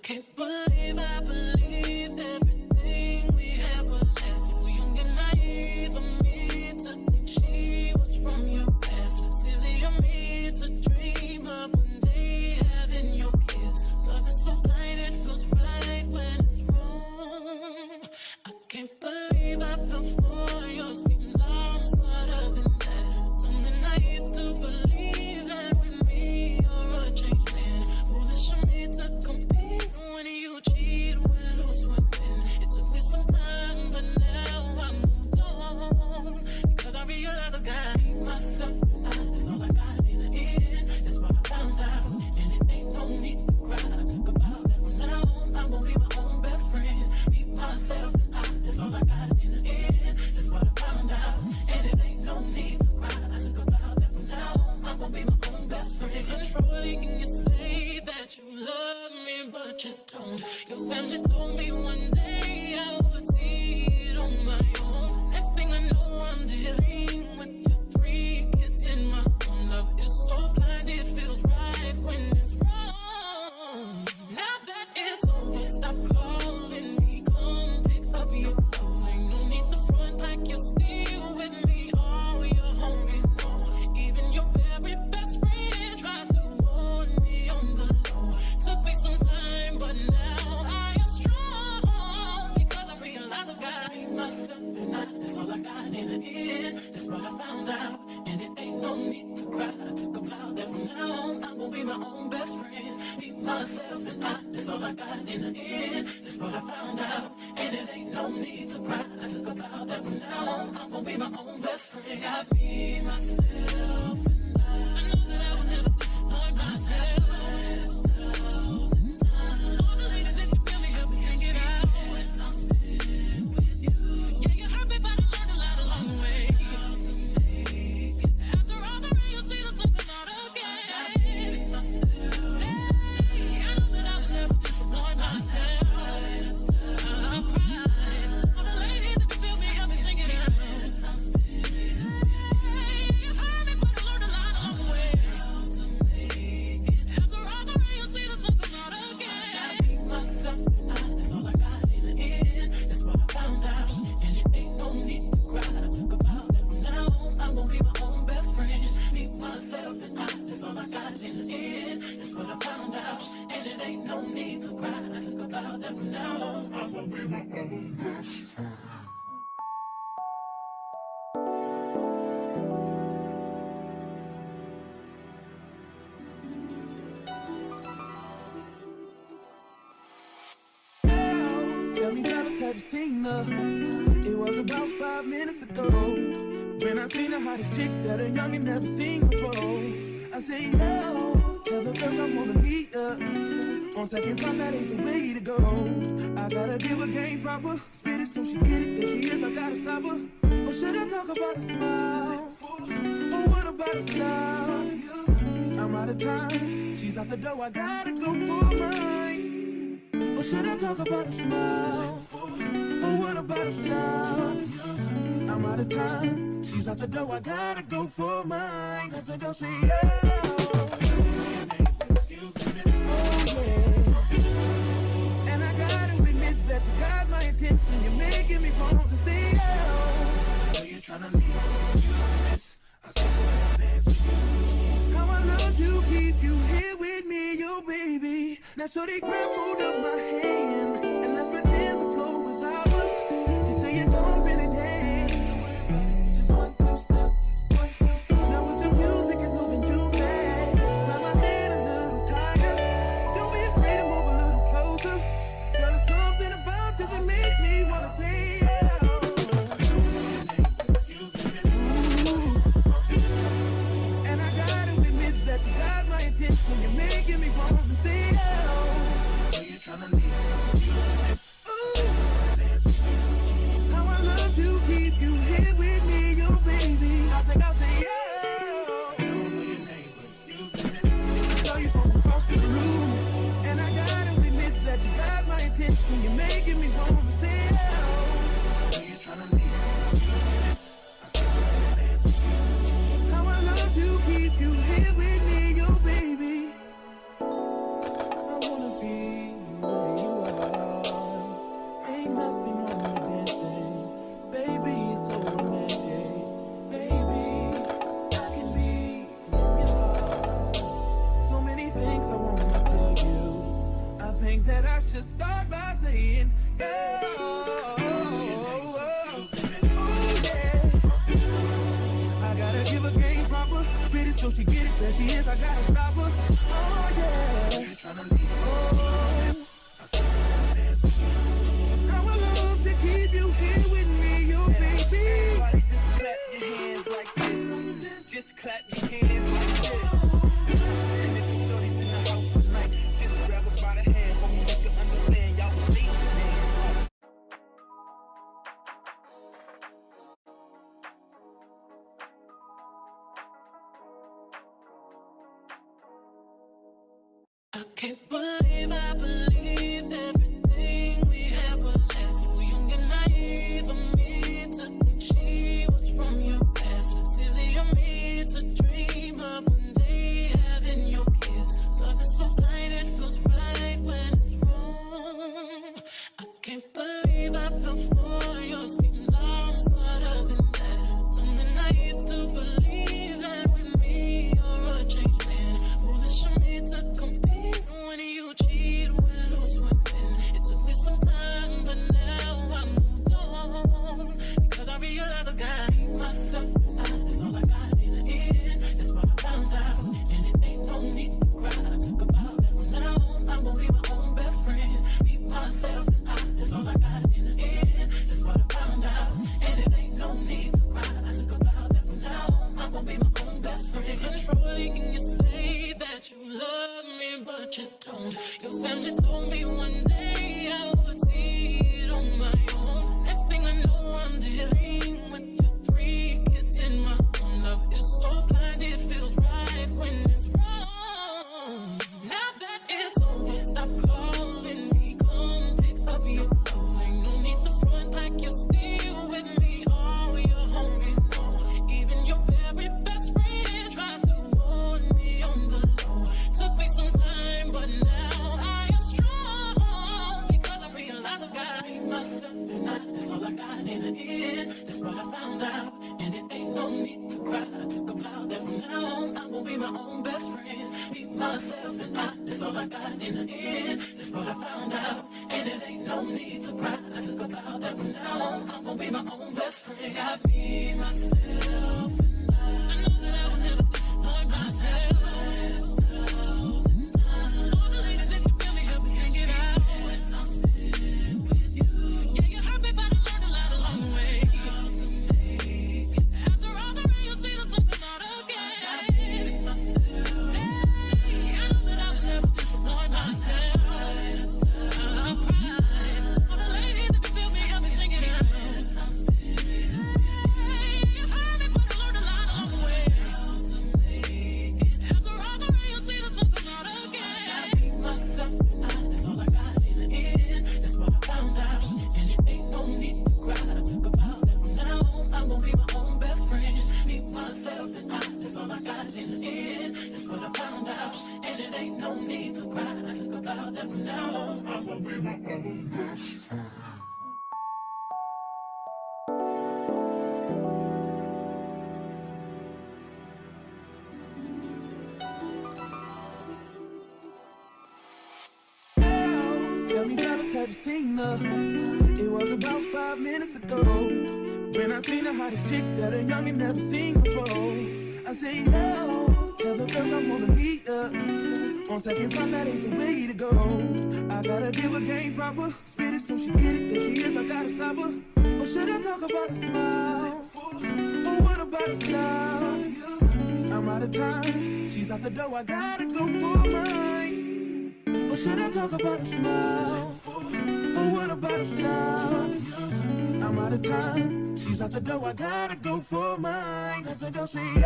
can't believe I believed everything we had was last. So young and naive of me to think she was from your past. Silly of me to dream of one day having your kids. Love is so blind, it feels right when it's wrong. I can't believe I fell for your schemes. I'm smarter than that. Dumb and naive to believe that with me you're a changed man. Foolish of me to compete when you cheat, when who's winning. It took me some time, but now I moved on. Because I realize I got myself and that's all I got in the end. That's what I found out, and it ain't no need to cry. I took a vow that from now on I'm gonna be my own best friend. Be myself and that's all I got in the end. That's what I found out, and it ain't no need to cry. I took a vow that from now on I'm gonna be my own best friend. Controlling, and you say that you love me, but you don't. Your family told me one day I would see it on my own. Next thing I know, I'm dealing with your 3 kids in my home. Love is so blind, it feels right when it's wrong. Now that it's over, stop calling me, come pick up your clothes. Ain't no need to front like you're still with me. All your homies know, even your very best friend tried to warn me on the low. Took me some time, but now I am strong. Because I realize I got myself and that's all I got in the end. That's what I found out, and it ain't no need to cry. I took a vow that from now on I'm gonna be my own best friend. Be myself and that's all I got in the end. That's what I found out, and it ain't no need to cry. I took a vow that from now on I'm gonna be my own best friend. Got me, myself, and I know that I will never disappoint myself. All the ladies, if you feel me, help me sing it out. I'm spent with you. Yeah, you hurt me, but I learned a lot along the way. After all the rain, you'll see the sun come out again. Hey, I know that I will never disappoint myself. I've cried. All the ladies, if you feel me, help me sing it out. I'm spent. You hurt me, but I learned a lot along the way. After all the rain, you'll see the sun come out again. I be myself and that's all I got in the end. That's what I found out, and it ain't no need to cry. I took a vow that from now on I'm gonna be my own best friend. Be myself and that's all I got in the end. That's what I found out, and it ain't no need to cry. I took a vow that from now on I'm gonna be my own best friend. Tell me, fellas, have you seen her? It was about 5 minutes ago when I seen the hottest chick that a youngin' never seen before. I say, yo, tell the girls I wanna meet her. On second thought, that ain't the way to go. I gotta give her game proper, spit it so she get it. There she is, I gotta stop her. Or should I talk about her smile? Or what about her style? I'm out of time, she's out the door, I gotta go for mine. Or should I talk about her smile? Or what about her style? I'm out of time, she's out the door, I gotta go for mine. Let the girl say, excuse me, miss. Oh, yeah. And I gotta admit that you got my attention. You're making me want to say, oh. Are you tryna leave? You miss. I said, I dance with you. How I love to keep you here with me, yo, baby. Now, so they grab hold of my hand, and let's pretend the flow was ours. They say you don't really dance. Just 1, 2 step, 1, 2 step. Now with the music is moving too fast. Grab my hand a little tighter. Don't be afraid to move a little closer. Girl, there's something about you that makes me wanna say, yeah. Excuse me, miss. Ooh. And I gotta admit that you got my attention. You're making me want to say, oh. Are you tryna leave? bitch, clap your hands like this. And if you shorties in the house tonight, just grab her by the hand, homie, you can understand y'all was late, man. I can't believe I believed everything we had was less. We young and naive of me to think she was from your past. Silly of me to dream of one day having your kids. Love is so blind, it feels right when it's wrong. I can't believe I fell for your schemes. I'm smarter than that. Dumb and naive to believe that with me you're a changed man. Foolish of me to compete when you cheat, when who's winning. It took me some time, but now I moved on. Because I realize I got myself and that's all I got in the end. That's what I found out. And it ain't no need to cry. I took a vow that from now on I'm gonna be my own best friend. Be myself and that's all I got in the end. That's what I found out. And it ain't no need to cry. I took a vow that from now on I'm gonna be my own best friend. Controlling, you say that you love me, but you don't. Your family told me one day I would see it on my own. Next thing I know, I'm dealing with your 3 kids in my own. Love is so blind, it feels right when it's wrong. Now that it's over, stop calling me. Come pick up your clothes. Ain't no need to front like you're still with me. All your homies know. Even your very best friend tried to warn me on the low. Took me some time, but now I am strong. Because I realize I've got myself and that's all I got in the end. That's what I found out. And it ain't no need to cry. I took a vow that from now on I'm gonna be my own best friend. Be myself and that's all I got in the end. That's what I found out. And it ain't no need to cry. I took a vow that from now on I'm gonna be my own best friend. Got me, myself, and I know that I will never disappoint myself. All the ladies, if you feel me, help me sing it out. I'm sitting with you. Yeah, you hurt me, but I learned a lot along the way. After all the rain, you'll see the sun come out again. I know that I will never disappoint myself. I'm crying. All the ladies, if you feel me, help me sing it out. You heard me, but I learned a lot along the way. After all the rain, you'll see the sun come out again. Myself and that's all I got in the end. That's what I found out. And it ain't no need to cry. I took a vow that from now on I'm gonna be my own best friend. Be myself and that's all I got in the end. That's what I found out. And it ain't no need to cry. I took a vow that from now on I'm gonna be my own best friend. Tell me, fellas, have you seen her? It was about 5 minutes ago when I seen the hottest chick that a youngin' never seen before. I say, yo, tell the girls I wanna meet her. On second thought, that ain't the way to go. I gotta give her game proper, spit it so she get it. There she is, I gotta stop her. Or should I talk about her smile? Or what about her style? I'm out of time, she's out the door, I gotta go for mine. Or should I talk about her smile? Or what about her style? I'm out of time, she's out the door, I gotta go for mine. Let the girl say,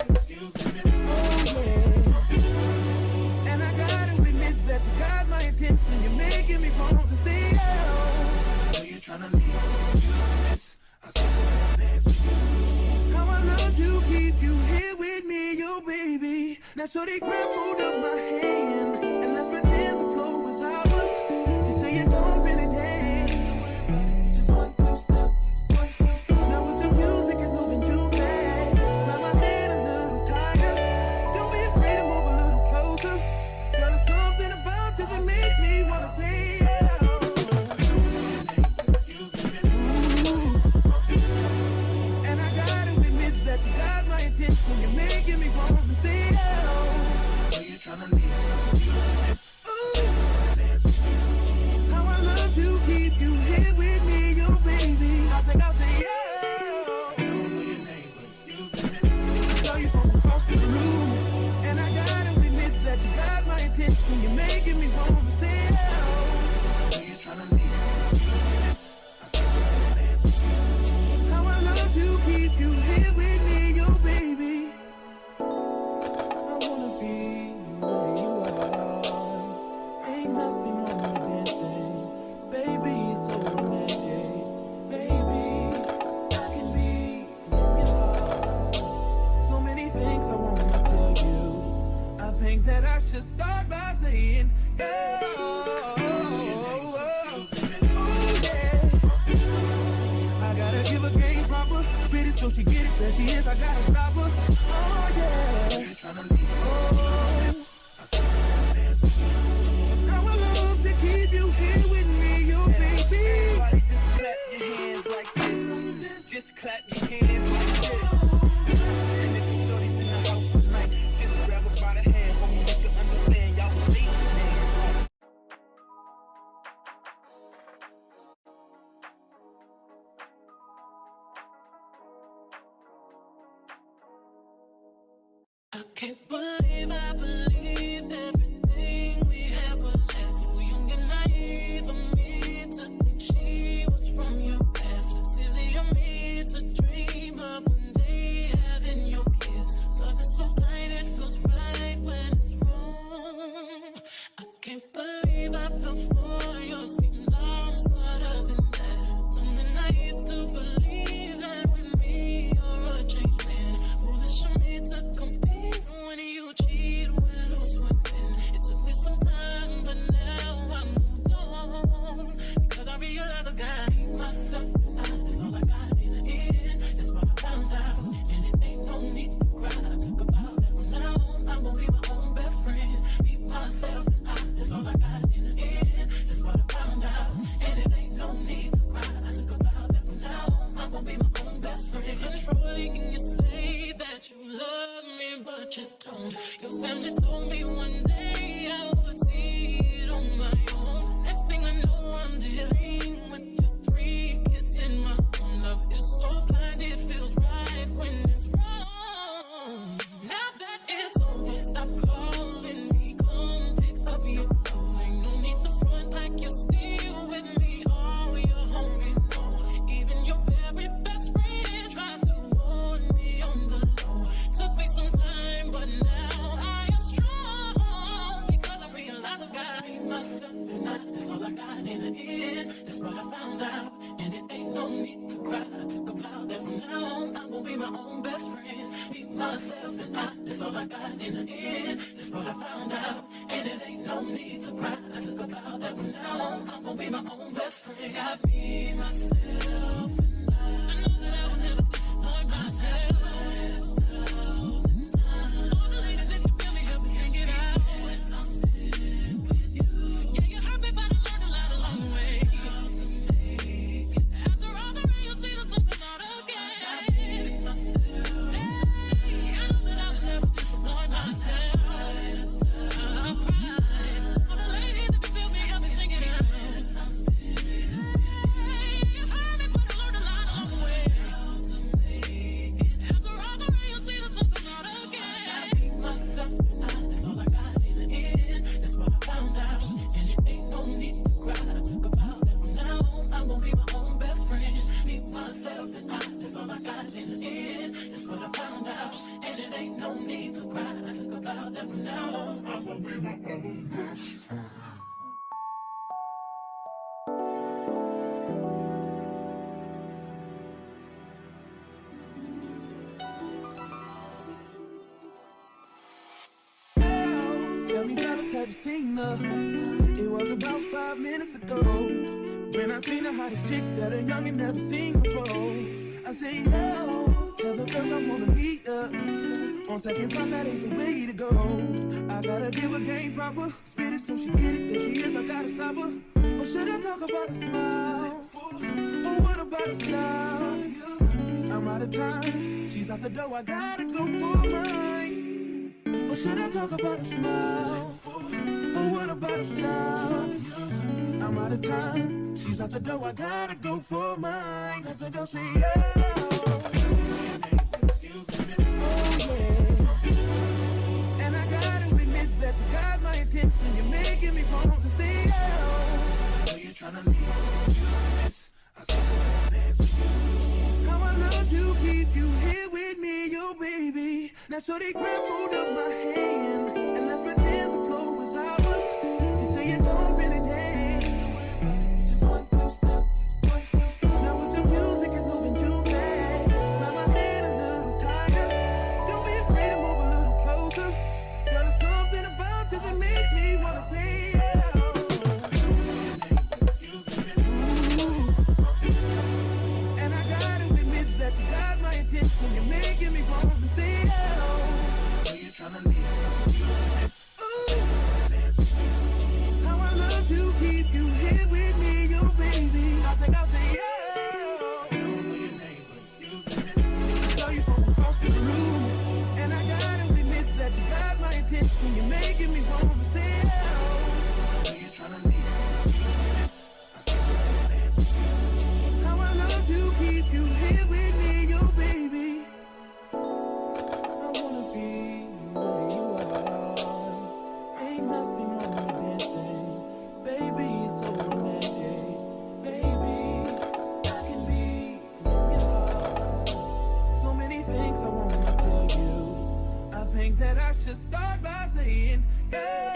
excuse me, miss. Oh, yeah. And I gotta admit that you got my attention. You're making me want to say, oh. So you're trying to leave, miss. I said, well, dance with you. How I love you, keep you here with me, yo, baby. Now, so they grab hold of my hand and let's pretend the flow is ours. You say you don't really dance, you just one step, one step. Now with the music is moving too fast, slide my hand a little tighter. Don't be afraid to move a little closer. Girl, there's something about you that makes me wanna say, excuse me, miss. And I gotta admit that you got my attention. You're making me want to say, oh. So you're trying to leave. so she get it, there she is, I gotta stop her. Oh yeah. You tryna leave? Oh. I said dance with you. How I love to keep you here with me, you baby. Everybody just clap your hands like this. Just clap your hands like this. And if you shorty's in the house tonight, just grab her by the hand, homie, you can understand y'all was late. I can't believe I believed everything we had was less. So young and naive of me to think she was from your past. Silly of me to dream of one day having your kiss. Love is so blind, it feels right when it's wrong. I can't believe I fell for your schemes. I'm smarter than that. Dumb and naive to believe that with me you're a changed man. Foolish of me to compete when you cheat, when who's winning. It took me some time, but now I moved on. Because I realize I got myself and that's all I got in the end. That's what I found out, and it ain't no need to cry. I took a vow that from now on I'm gonna be my own best friend. Be myself and that's all I got in the end. That's what I found out, and it ain't no need to cry. I took a vow that from now on I'm gonna be my own best friend. Controlling and you say that you love me, but you don't. Your family told me one day I would see it on my own. Next thing I know, I'm dealing with your 3 kids in my own. Love is so blind, it feels right when it's wrong. Now that it's over, stop calling me, come pick up your clothes. Ain't no need to front like you're still with me. All your homies know, even your very best friend tried to warn me on the low. Took me some time, but now I am strong. Because I realize I got myself and that's all I got in the end. That's what I found out, and it ain't no need to cry. I took a vow that from now on I'm gonna be my own best friend. Be myself and that's all I got in the end. That's what I found out, and it ain't no need to cry. I took a vow that from now on I'm gonna be my own best friend. Got me, myself, and I know that I will never disappoint myself. All the ladies, if you feel me, help me sing it out. I'm sitting with you. Yeah, you hurt me, but I learned a lot along the way. After all the rain, you'll see the sun come out again. Hey, I know that I will never disappoint myself. I've cried. All the ladies, if you feel me, help me sing it out. I'm sitting with you. You hurt me, but I learned a lot along the way. After all the rain, you'll see the sun come out again. I be myself and that's all I got in the end. That's what I found out, and it ain't no need to cry. I took a vow that from now on I'm gonna be my own best friend. Be myself and that's all I got in the end. That's what I found out, and it ain't no need to cry. I took a vow that from now on I'm gonna be my own best friend. Tell me, fellas, have you seen her? It was about 5 minutes ago when I seen the hottest chick that a youngin' never seen before. I say, yo, tell the girls I wanna meet her. On second thought, that ain't the way to go. I gotta give her game proper, spit it so she get it. There she is, I gotta stop her. Or should I talk about a smile? Or what about a style? I'm out of time, she's out the door, I gotta go for mine. Or should I talk about a smile? Or what about a style? I'm out of time, she's out the door, I gotta go for mine. Let the girl say, yeah. Excuse me, miss. Oh, yeah. And I gotta admit that you got my attention. You're making me want to say, oh. I know you're trying to leave, miss. I said I dance with you. How I love to keep you here with me, you baby. Now so they grab hold of my hand and let's pretend the flow was ours. You say you don't really dance. Just one, two step. Now with the music is moving too fast. Grab my hand a little tighter. Don't be afraid to move a little closer. Girl, there's something about you that makes me wanna say yeah. Excuse me, miss. And I gotta admit that you got my attention. you here with me, oh baby. I wanna be where you are. Ain't nothing wrong with dancing, baby. It's so romantic, baby. I can be in your heart. So many things I wanna tell you. I think that I should start by saying, yeah.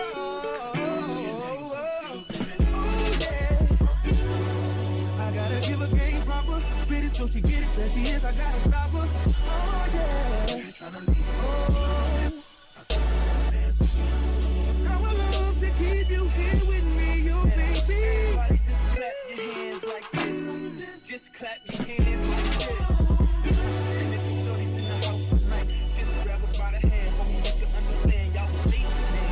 I gotta give a game proper, spit it so she get it. There she is, I gotta stop her. Oh yeah. You tryna leave? Oh, I said I would love to keep you here with me, you baby. Everybody just clap your hands like this. Just clap your hands like this. And if you shorty's in the house tonight, just grab her by the hand. Homie, you can understand, y'all will leave the man.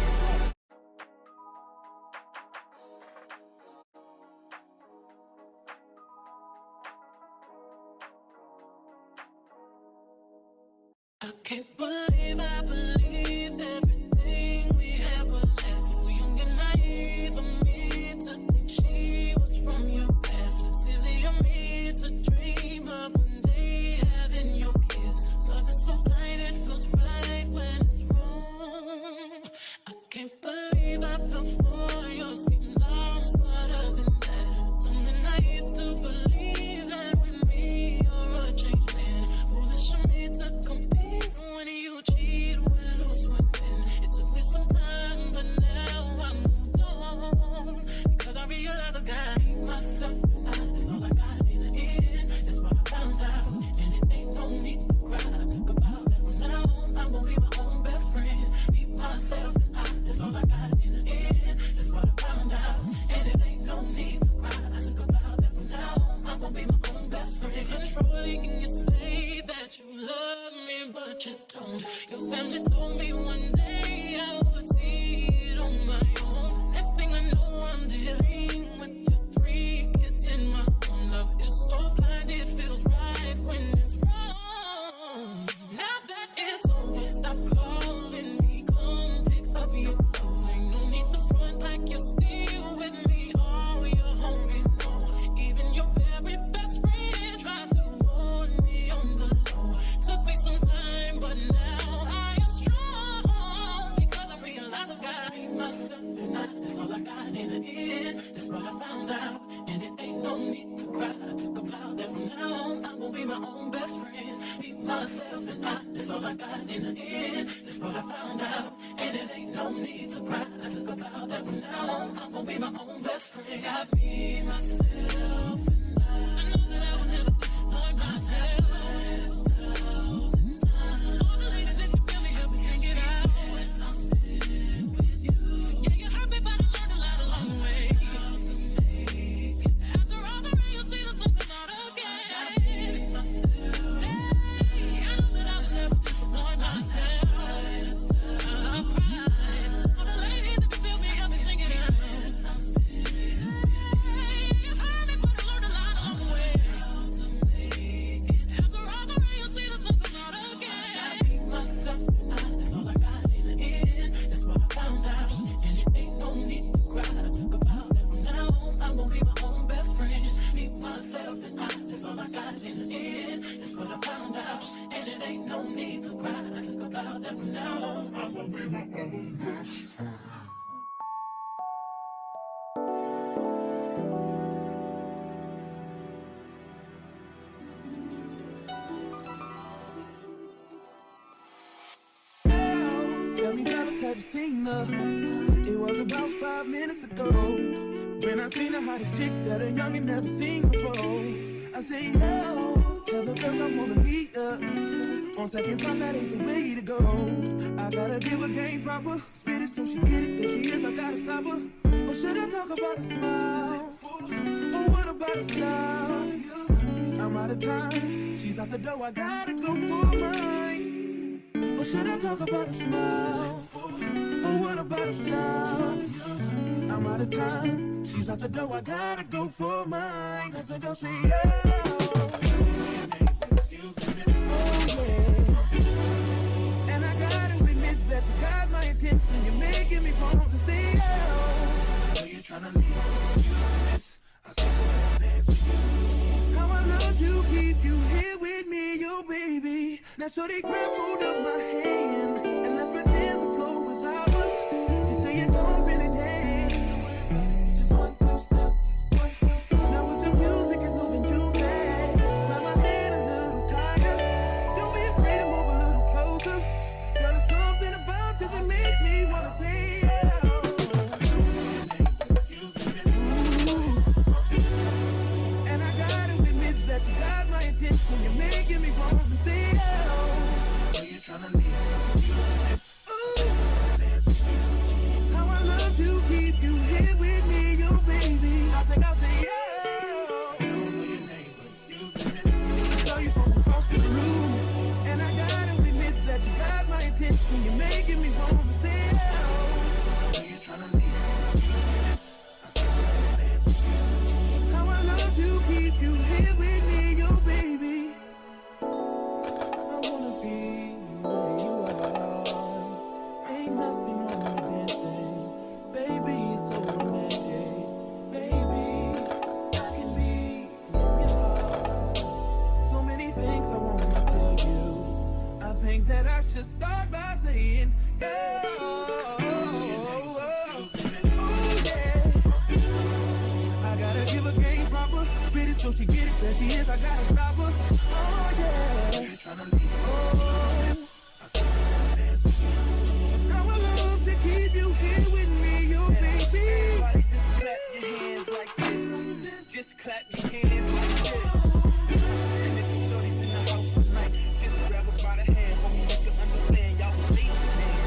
I can't believe I believed everything we had was less. We young and naive of me to think she was from your past. Silly of me to dream of one day having your kids. Love is so blind, it feels right when it's wrong. I can't believe I fell for your schemes. I'm smarter than that. Dumb and naive to believe that with me you're a changed man. Foolish of me to compete when you cheat, when who's winning. It took me some time, but now I moved on. Because I realize I got myself and that's all I got in the end. That's what I found out. And it ain't no need to cry. I took a vow that from now on I'm gonna be my own best friend. Be myself and that's all I got in the end. That's what I found out. And it ain't no need to cry. I took a vow that from now on I'm gonna be my own best friend. Controlling and you say that you love me, but you don't. Your family told me one day I would see it on my own. Next thing I know, I'm dealing with your 3 kids in my own. Love is so blind, it feels right when it's wrong. Now that it's over, stop calling me. Come pick up your clothes. Ain't no need to front like you're still with me. All your homies know. Even your very best friend tried to warn me on the low. Took me some time, but now I am strong. Because I realize I've got myself and that's all I got in the end. That's what I found out. And it ain't no need to cry. I took a vow that from now on I'm gonna be my own best friend. Be myself and that's all I got in the end. That's what I found out. And it ain't no need to cry. I took a vow that from now on I'm gonna be my own best friend. Got me, myself, and I know that I will never disappoint myself. All the ladies, if you feel me, help me sing it out. I'm sitting with you. Yeah, you hurt me, but I learned a lot along the way. After all the rain, you'll see the sun come out again. Yeah, I know that I will never disappoint myself. I'm crying. All the ladies, if you feel me, help me sing it out. You hurt me, but I learned a lot along the way. After all the rain, you'll see the sun come out again. Myself and that's all I got in the end. That's what I found out. And it ain't no need to cry. I took a vow that from now on I'm gonna be my own best friend. Be myself and that's all I got in the end. That's what I found out. And it ain't no need to cry. I took a vow that from now on I'm gonna be my own best friend. Tell me, fellas, have you seen her? It was about 5 minutes ago when I seen the hottest chick that a youngin' never seen before. I say, yo, tell the girls I wanna meet her. On second thought, that ain't the way to go. I gotta give her game proper, spit it so she get it. There she is, I gotta stop her. Or should I talk about a smile? Or what about a style? I'm out of time, she's out the door, I gotta go for mine. Or should I talk about a smile? Or what about a style? I'm out of time, she's out the door, I gotta go for mine. Let the girl say, yeah. Excuse me, miss. Oh, yeah. And I gotta admit that you got my attention. You're making me want to say, oh. I know you're trying to leave. I see the dance with you. How I love you, keep keep you here with me, yo baby. Now shorty grab hold of my hand and let's pretend the flow is ours. You say you don't really dance, just one two-step, one two-step. Now with the music is moving too fast, grab my hand a little tighter. Don't be afraid to move a little closer. Girl, there's something about you that makes me wanna say yeah. And I gotta admit that you got my attention. You're making me want to say oh. Are you trying to leave? How I love to keep you here with me, yo baby. I think I'll say oh. I don't know your name, but excuse me, miss. I saw you from across the room. And I gotta admit that you got my attention. You're making me want to say oh. Are you trying to leave? How I love to keep you here with me, yo baby. I wanna be where you are. Ain't nothing wrong with dancing, baby. It's so romantic, baby. I can be in your heart. So many things I wanna tell you. I think that I should start by saying, girl. I gotta give a game proper, spit it so she get it. There she is, I gotta stop her. Oh yeah. You tryna leave? Oh. I saw you dance with you. How I love to keep you here with me, yo baby. Everybody just clap your hands like this. Just clap your hands like this. And if you shorty's in the house tonight, just grab her by the hand. Hope you can understand, y'all will leave the hands.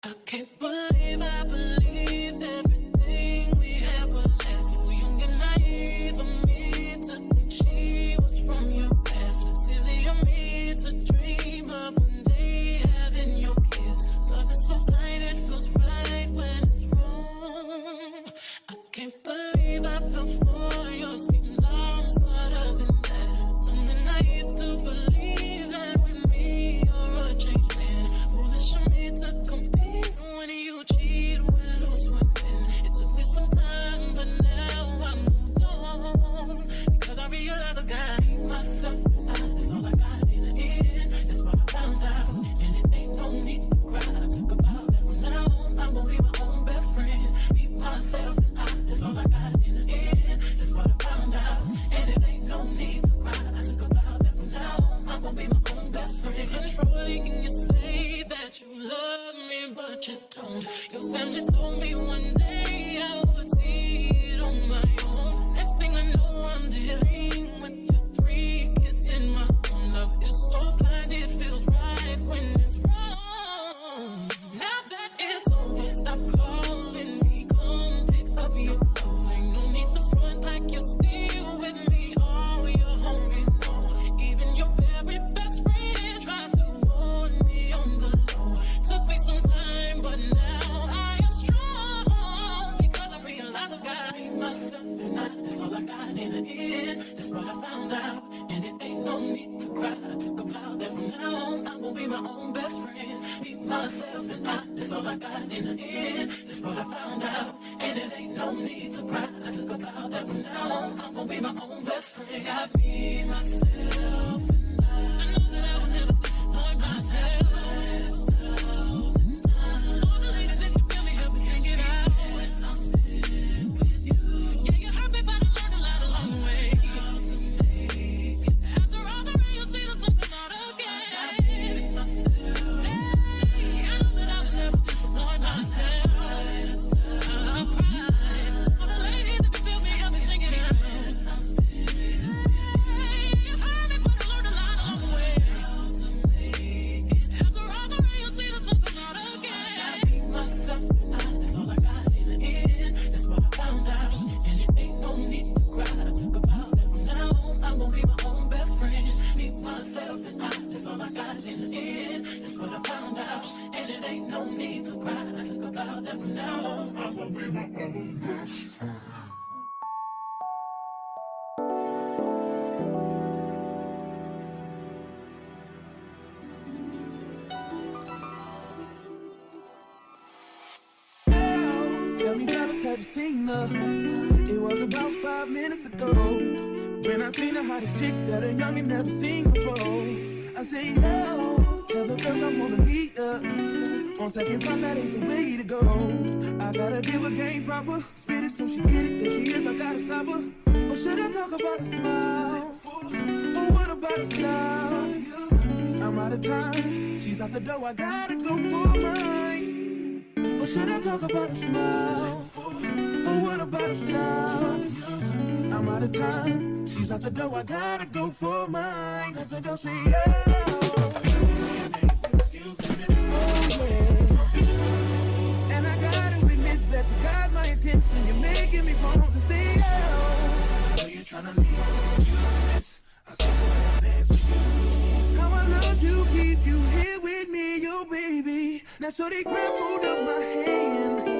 I can't believe I believed everything we had was last. We young and naive of me to think she was from your past. Silly of me to dream of one day having your kids. Love is so blind, it feels right when it's wrong. I can't believe I fell for your schemes. I'm smarter than that. I'm naive to believe that with me you're a changed man. Foolish of me to compete when you cheat, when who's winning. It took me some time, but now I moved on. Because I realize I got myself and that's all I got in the end. That's what I found out. And it ain't no need to cry. I took a vow that from now on I'm gonna be my own best friend. Be myself and that's all I got in the end. That's what I found out. And it ain't no need to cry. I took a vow that from now on I'm gonna be my own best friend. Controlling and you say that you love me, but you don't. Your family told me one day I would see it on my own. Next thing I know, I'm dealing with your 3 kids in my own. Love is so blind, it feels right when it's wrong. Now that it's over, stop calling me. Come pick up your clothes. Ain't no need to front like you're still with me. All your homies know. Even your very best friend tried to warn me on the low. Took me some time, but now I am strong. Because I realize I've got myself and that's all I got in the end. That's what I found out. And it ain't no need to cry. I took a vow that from now on I'm gonna be my own best friend. Be myself and that's all I got in the end. That's what I found out. And it ain't no need to cry. I took a vow that from now on I'm gonna be my own best friend. Got me, myself, and I know that I will never disappoint myself. All the ladies, if you feel me, help me sing it out. I'm sitting with you. Yeah, you hurt me, but I learned a lot along the way. After all the rain, you'll see the sun come out again. Yeah, I know that I will never disappoint myself. I'm crying. All the ladies, if you feel me, help me sing it out. You hurt me, but I learned a lot along the way. After all the rain, you'll see the sun come out again. Myself and that's all I got in the end. That's what I found out. And it ain't no need to cry. I took a vow that from now on I'm gonna be my own best friend. Be myself and that's all I got in the end. That's what I found out. And it ain't no need to cry. I took a vow that from now on I'm gonna be my own best friend. had to sing her. It was about 5 minutes ago when I seen the hottest chick that a youngin' never seen before. I say, yo, tell the girls I wanna meet her. On second thought, that ain't the way to go. I gotta give her game proper. Spit it so she get it, there she is, I gotta stop her. Or should I talk about a smile? Or what about a style? I'm out of time, she's out the door, I gotta go for mine. Or should I talk about a smile? Or what about a style? I'm out of time, she's out the door, I gotta go for mine. Let the girl say, excuse me, miss. Oh, yeah. And I gotta admit that you got my attention, you're making me want to say, oh. I know you're trying to leave, you miss. I saw the dance with you. How I love you, keep you here with me, yo baby. Now so they grab hold of my hand.